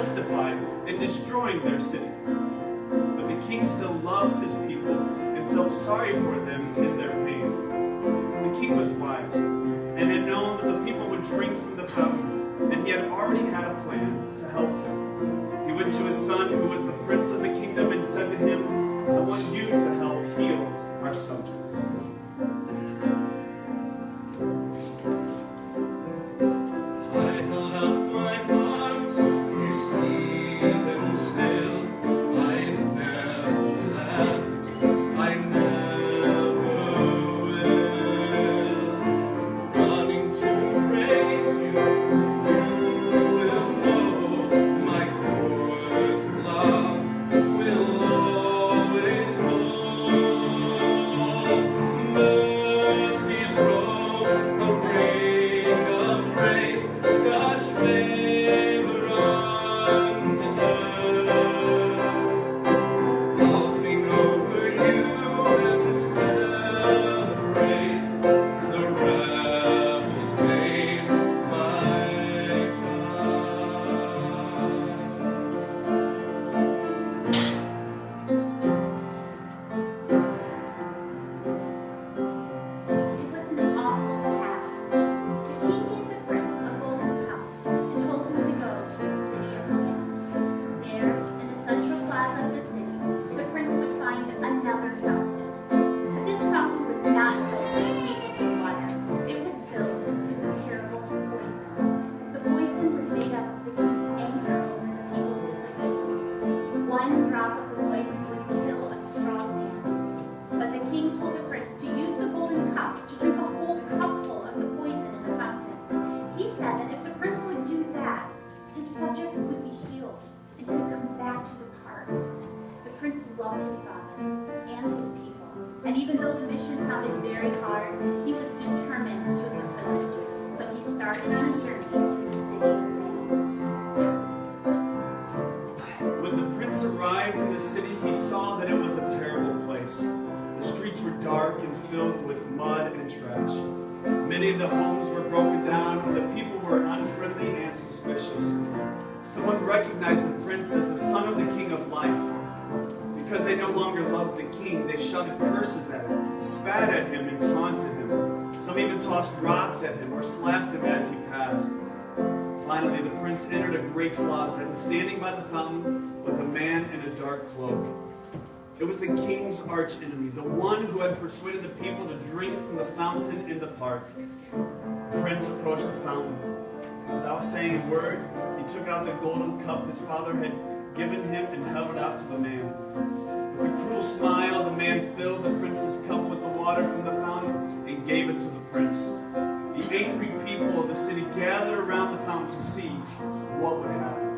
justified and destroying their city. But the king still loved his people and felt sorry for them in their pain. The king was wise and had known that the people would drink from the fountain, and he had already had a plan to help them. He went to his son, who was the prince of the kingdom, and said to him, "I want you to help heal our subjects." Many of the homes were broken down, and the people were unfriendly and suspicious. Someone recognized the prince as the son of the king of life. Because they no longer loved the king, they shouted curses at him, spat at him, and taunted him. Some even tossed rocks at him or slapped him as he passed. Finally, the prince entered a great plaza, and standing by the fountain was a man in a dark cloak. It was the king's archenemy, the one who had persuaded the people to drink from the fountain in the park. The prince approached the fountain. Without saying a word, he took out the golden cup his father had given him and held it out to the man. With a cruel smile, the man filled the prince's cup with the water from the fountain and gave it to the prince. The angry people of the city gathered around the fountain come to see what would happen.